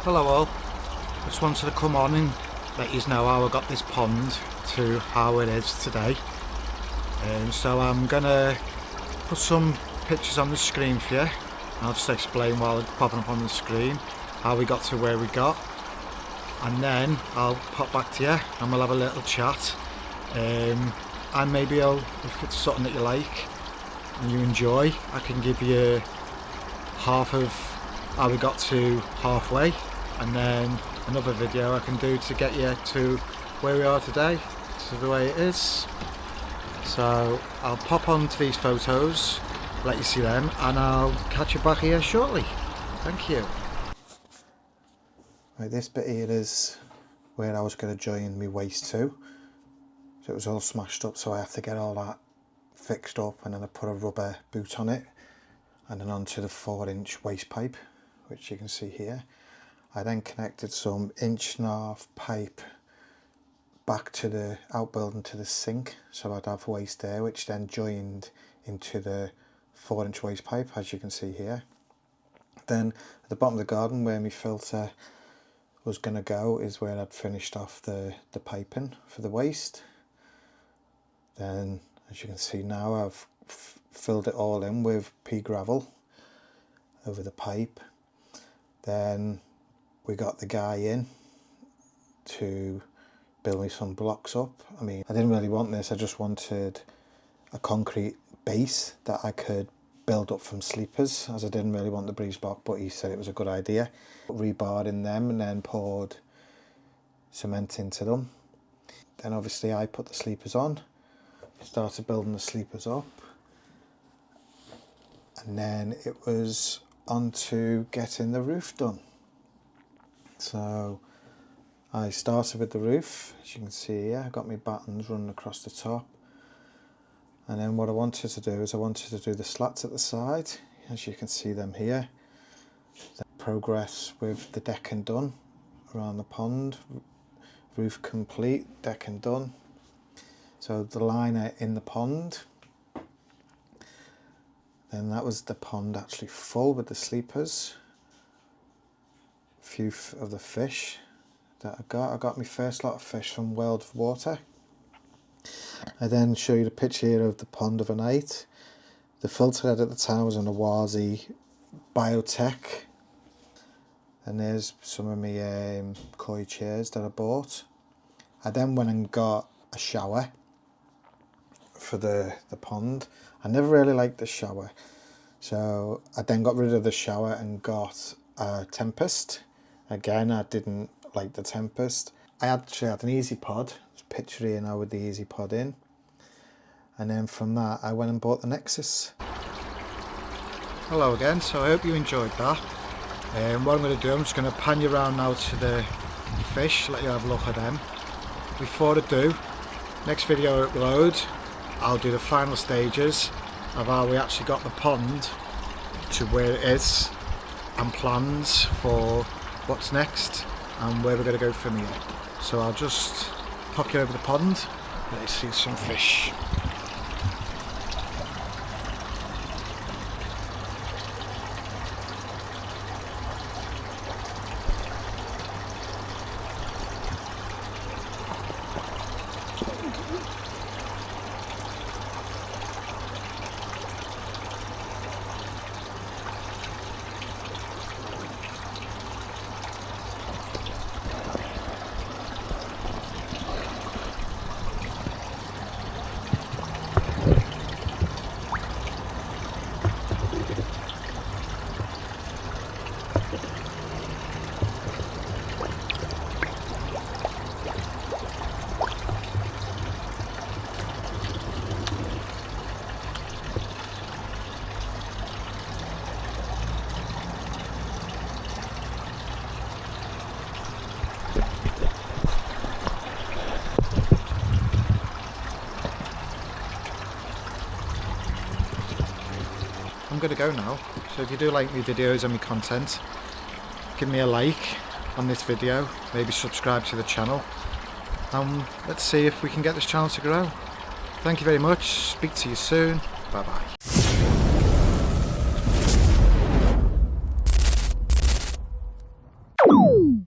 Hello all, just wanted to come on and let you know how I got this pond to how it is today. So I'm gonna put some pictures on the screen for you. I'll just explain while it's popping up on the screen how we got to where we got, and then I'll pop back to you and we'll have a little chat. And maybe if it's something that you like and you enjoy, I can give you half of how we got to halfway, and then another video I can do to get you to where we are today, to the way it is. So I'll pop onto these photos, let you see them, and I'll catch you back here shortly. Thank you. Right, this bit here is where I was going to join my waist to. So it was all smashed up, so I have to get all that fixed up, and then I put a rubber boot on it and then onto the 4-inch waste pipe, which you can see here. I then connected some 1.5-inch pipe back to the outbuilding to the sink, so I'd have waste there, which then joined into the 4-inch waste pipe, as you can see here. Then at the bottom of the garden where my filter was going to go is where I'd finished off the piping for the waste. Then, as you can see now, I've filled it all in with pea gravel over the pipe. Then we got the guy in to build me some blocks up. I mean, I didn't really want this, I just wanted a concrete base that I could build up from sleepers, as I didn't really want the breeze block, but he said it was a good idea. Rebarred in them and then poured cement into them. Then obviously I put the sleepers on, started building the sleepers up, and then it was on to getting the roof done. So I started with the roof, as you can see here. I got my battens running across the top, and then what I wanted to do is I wanted to do the slats at the side, as you can see them here. Then progress with the decking done around the pond, roof complete, decking done. So the liner in the pond, then that was the pond actually full with the sleepers. A few of the fish that I got my first lot of fish from World of Water. I then show you the picture here of the pond overnight. The filter head at the time was an Awazi Biotech, and there's some of my koi chairs that I bought. I then went and got a shower for the pond. I never really liked the shower, so I then got rid of the shower and got a Tempest. Again, I didn't like the Tempest. I actually had an Easy Pod. There's a picture here now with the Easy Pod in, and then from that I went and bought the Nexus. Hello again, so I hope you enjoyed that. What I'm going to do, I'm just going to pan you around now to the fish, let you have a look at them. Before I do, next video I upload, I'll do the final stages of how we actually got the pond to where it is, and plans for what's next and where we're going to go from here. So I'll just pop you over the pond, let you see some fish. I'm going to go now, so if you do like my videos and my content, give me a like on this video, maybe subscribe to the channel, and let's see if we can get this channel to grow. Thank you very much, speak to you soon, bye bye.